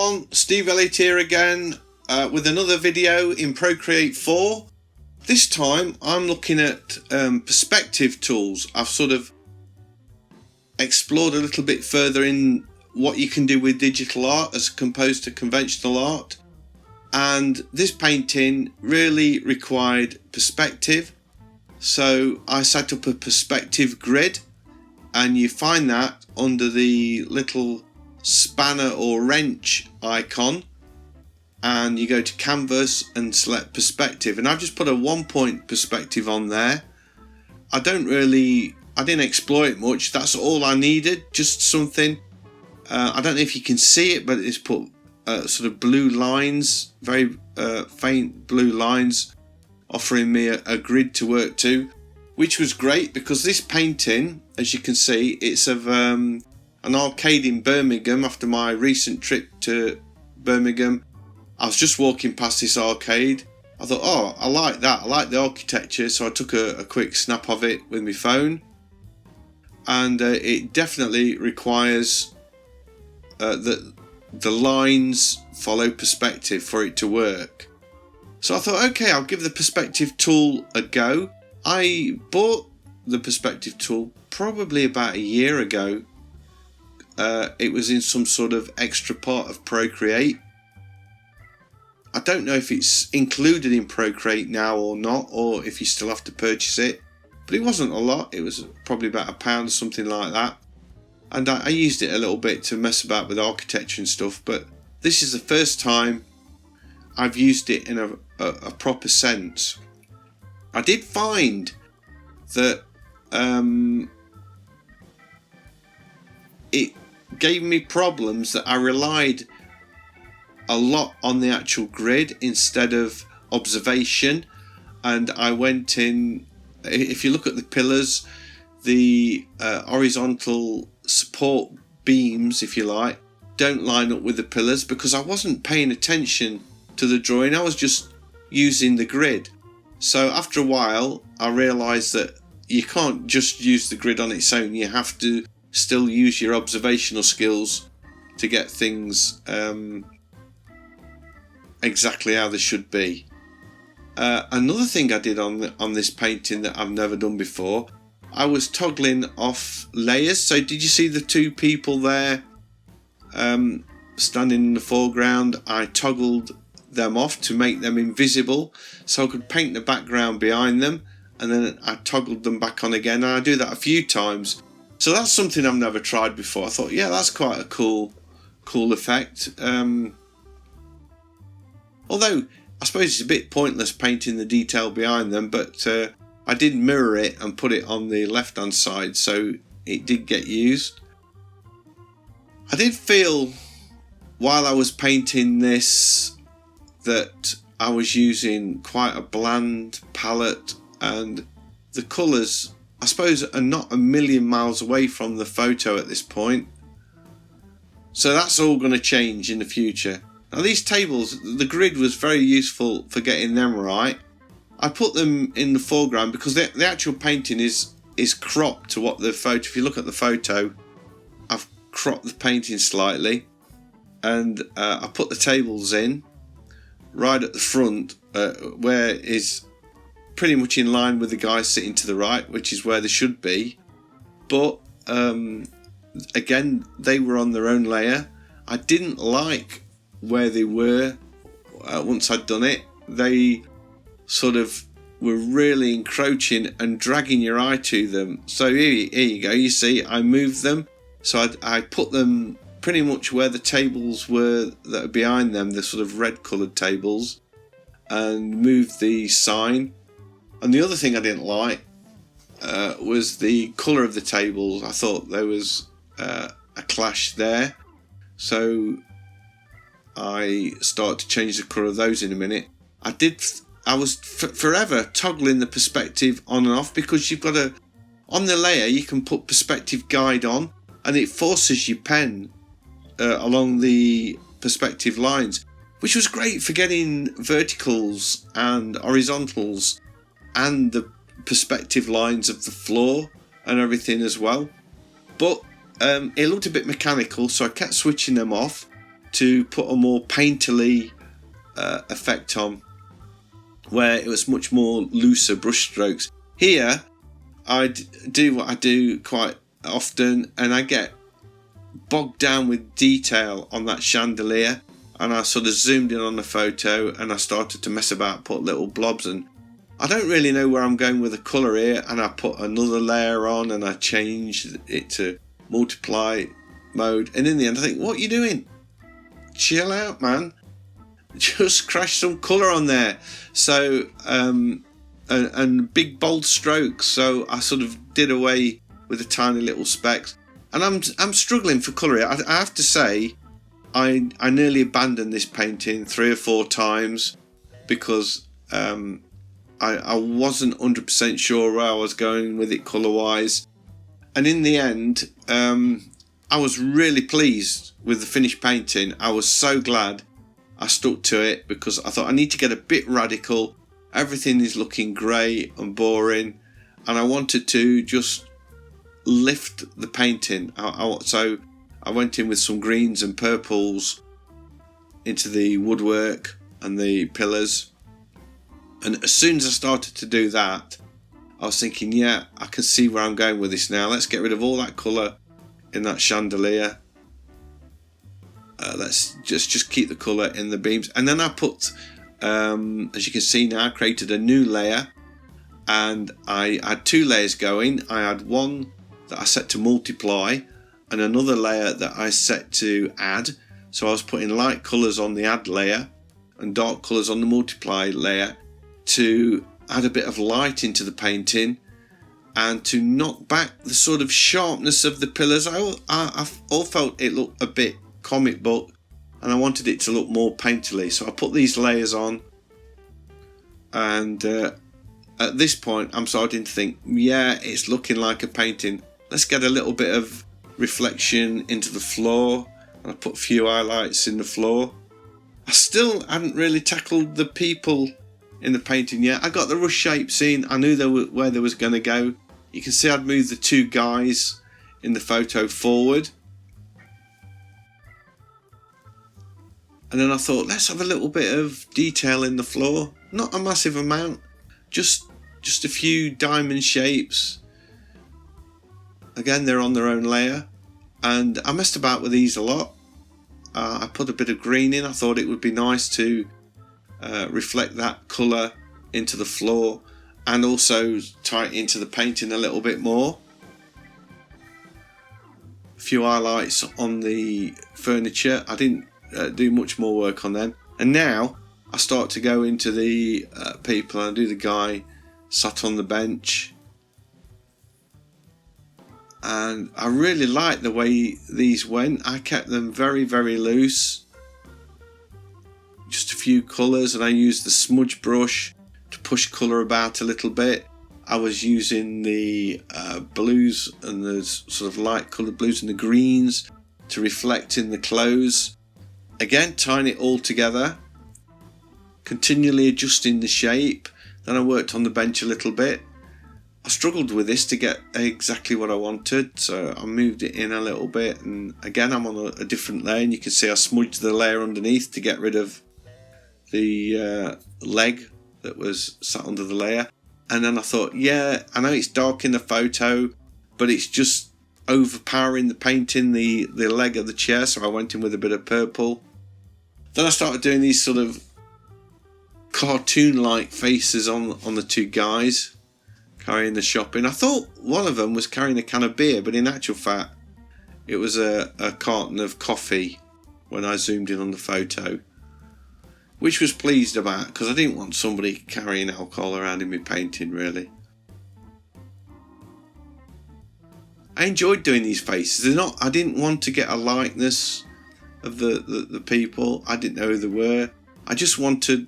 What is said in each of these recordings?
everyone, Steve Elliott here again with another video in Procreate 4. This time I'm looking at perspective tools. I've sort of explored a little bit further in what you can do with digital art as opposed to conventional art, and this painting really required perspective, so I set up a perspective grid, and you find that under the little spanner or wrench icon, and you go to canvas and select perspective, and I've just put a 1-point perspective on there. I didn't explore it much. That's all I needed, just something. I don't know if you can see it, but it's put sort of blue lines, very faint blue lines, offering me a grid to work to, which was great because this painting, as you can see, it's of an arcade in Birmingham. After my recent trip to Birmingham, I was just walking past this arcade. I thought, oh, I like that. I like the architecture, so I took a quick snap of it with my phone. And it definitely requires that the lines follow perspective for it to work. So I thought, okay, I'll give the perspective tool a go. I bought the perspective tool probably about a year ago. It was in some sort of extra part of Procreate. I don't know if it's included in Procreate now or not, or if you still have to purchase it. But it wasn't a lot. It was probably about £1 or something like that. And I used it a little bit to mess about with architecture and stuff. But this is the first time I've used it in a proper sense. I did find that it gave me problems that I relied a lot on the actual grid instead of observation, and I went in. If you look at the pillars, the horizontal support beams, if you like, don't line up with the pillars because I wasn't paying attention to the drawing. I was just using the grid. So after a while I realised that you can't just use the grid on its own. You have to still use your observational skills to get things exactly how they should be. Another thing I did on this painting that I've never done before, I was toggling off layers. So did you see the two people there standing in the foreground? I toggled them off to make them invisible so I could paint the background behind them, and then I toggled them back on again, and I do that a few times. So that's something I've never tried before. I thought, yeah, that's quite a cool effect. Although I suppose it's a bit pointless painting the detail behind them, but I did mirror it and put it on the left hand side, so it did get used. I did feel while I was painting this that I was using quite a bland palette, and the colours, I suppose, are not a million miles away from the photo at this point. So that's all going to change in the future. Now these tables, the grid was very useful for getting them right. I put them in the foreground because the actual painting is cropped to what the photo. If you look at the photo, I've cropped the painting slightly, and I put the tables in right at the front, where is pretty much in line with the guy sitting to the right, which is where they should be. But again, they were on their own layer. I didn't like where they were once I'd done it. They sort of were really encroaching and dragging your eye to them. So here you go, you see I moved them, so I put them pretty much where the tables were that are behind them, the sort of red coloured tables, and moved the sign. And the other thing I didn't like was the colour of the tables. I thought there was a clash there, so I start to change the colour of those in a minute. I was forever toggling the perspective on and off, because you've got on the layer you can put perspective guide on, and it forces your pen along the perspective lines, which was great for getting verticals and horizontals and the perspective lines of the floor and everything as well. But it looked a bit mechanical, so I kept switching them off. to put a more painterly effect on, where it was much more looser brush strokes. Here I do what I do quite often, and I get bogged down with detail on that chandelier, and I sort of zoomed in on the photo and I started to mess about, put little blobs, and I don't really know where I'm going with the colour here, and I put another layer on and I changed it to multiply mode, and in the end I think, what are you doing? Chill out, man. Just crash some colour on there. So and big bold strokes, so I sort of did away with the tiny little specks, and I'm struggling for colour here. I have to say I nearly abandoned this painting 3 or 4 times because I wasn't 100% sure where I was going with it colour wise, and in the end I was really pleased with the finished painting. I was so glad I stuck to it, because I thought I need to get a bit radical. Everything is looking grey and boring, and I wanted to just lift the painting. So I went in with some greens and purples into the woodwork and the pillars, and as soon as I started to do that, I was thinking, yeah, I can see where I'm going with this now. Let's get rid of all that colour in that chandelier. Let's just keep the colour in the beams. And then I put, as you can see now, I created a new layer, and I had 2 layers going. I had one that I set to multiply and another layer that I set to add. So I was putting light colours on the add layer and dark colours on the multiply layer to add a bit of light into the painting and to knock back the sort of sharpness of the pillars. I all felt it looked a bit comic book, and I wanted it to look more painterly, so I put these layers on, and at this point I'm starting to think, yeah, it's looking like a painting. Let's get a little bit of reflection into the floor, and I put a few highlights in the floor. I still hadn't really tackled the people in the painting yet. I got the rush shapes in. I knew where they was going to go. You can see I'd moved the 2 guys in the photo forward, and then I thought, let's have a little bit of detail in the floor. Not a massive amount, just a few diamond shapes. Again, they're on their own layer, and I messed about with these a lot. I put a bit of green in. I thought it would be nice to reflect that colour into the floor and also tie it into the painting a little bit more. A few highlights on the furniture. I didn't do much more work on them, and now I start to go into the people, and I do the guy sat on the bench, and I really like the way these went. I kept them very, very loose, just a few colours, and I used the smudge brush to push colour about a little bit. I was using the blues and the sort of light coloured blues and the greens to reflect in the clothes. Again, tying it all together, continually adjusting the shape. Then I worked on the bench a little bit. I struggled with this to get exactly what I wanted, so I moved it in a little bit, and again I'm on a different layer, and you can see I smudged the layer underneath to get rid of the leg that was sat under the layer. And then I thought, yeah, I know it's dark in the photo, but it's just overpowering the painting, the leg of the chair, so I went in with a bit of purple. Then I started doing these sort of cartoon-like faces on the 2 guys carrying the shopping. I thought one of them was carrying a can of beer, but in actual fact it was a carton of coffee when I zoomed in on the photo, which was pleased about, because I didn't want somebody carrying alcohol around in my painting, really. I enjoyed doing these faces. I didn't want to get a likeness of the people. I didn't know who they were. I just wanted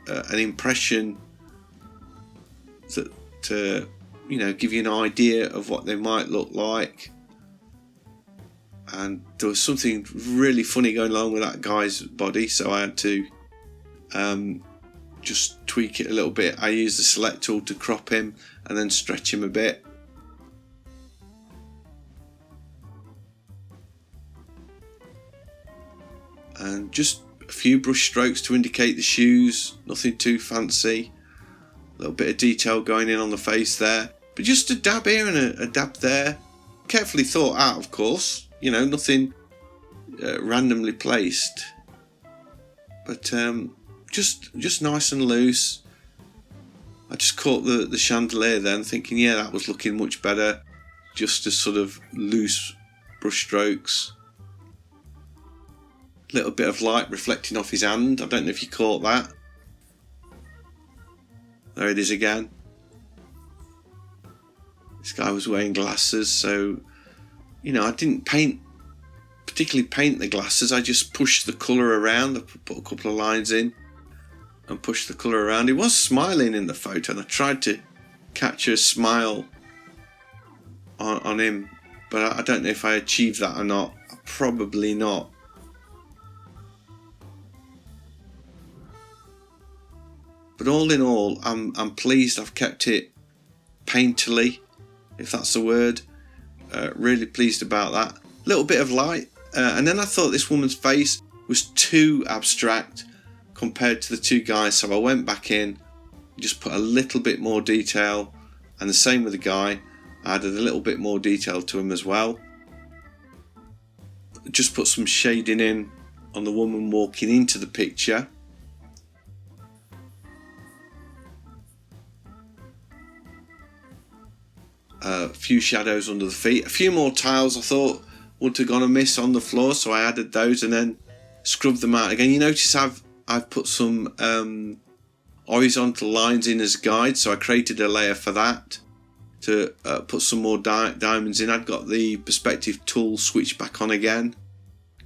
an impression to give you an idea of what they might look like. And there was something really funny going along with that guy's body, so I had to just tweak it a little bit. I used the select tool to crop him and then stretch him a bit. and just a few brush strokes to indicate the shoes, nothing too fancy. A little bit of detail going in on the face there, but just a dab here and a dab there, carefully thought out, of course, you know, nothing randomly placed, but just nice and loose. I just caught the chandelier then, thinking, yeah, that was looking much better, just as sort of loose brush strokes. Little bit of light reflecting off his hand. I don't know if you caught that. There it is again. This guy was wearing glasses, so, you know, I didn't particularly paint the glasses. I just pushed the colour around. I put a couple of lines in and pushed the colour around. He was smiling in the photo, and I tried to capture a smile on him, but I don't know if I achieved that or not. Probably not. But all in all, I'm pleased I've kept it painterly, if that's the word. Really pleased about that. Little bit of light, and then I thought this woman's face was too abstract compared to the two guys, so I went back in, just put a little bit more detail, and the same with the guy. I added a little bit more detail to him as well. Just put some shading in on the woman walking into the picture. A few shadows under the feet, a few more tiles I thought would have gone amiss on the floor, so I added those and then scrubbed them out again. You notice I've put some horizontal lines in as guides, so I created a layer for that to put some more diamonds in. I'd got the perspective tool switched back on again,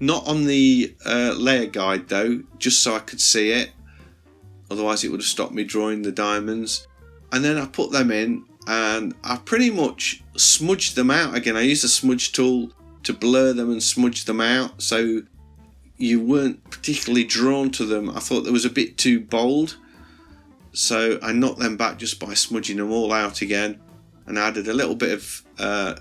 not on the layer guide though, just so I could see it, otherwise it would have stopped me drawing the diamonds. And then I put them in and I pretty much smudged them out again. I used a smudge tool to blur them and smudge them out, so you weren't particularly drawn to them. I thought there was a bit too bold, so I knocked them back just by smudging them all out again, and added a little bit of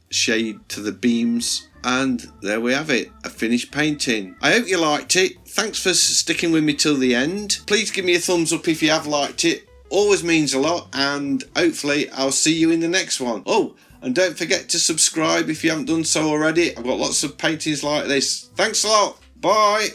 shade to the beams, and there we have it, a finished painting. I hope you liked it. Thanks for sticking with me till the end. Please give me a thumbs up if you have liked it. Always means a lot, and hopefully I'll see you in the next one. Oh, and don't forget to subscribe if you haven't done so already. I've got lots of paintings like this. Thanks a lot. Bye.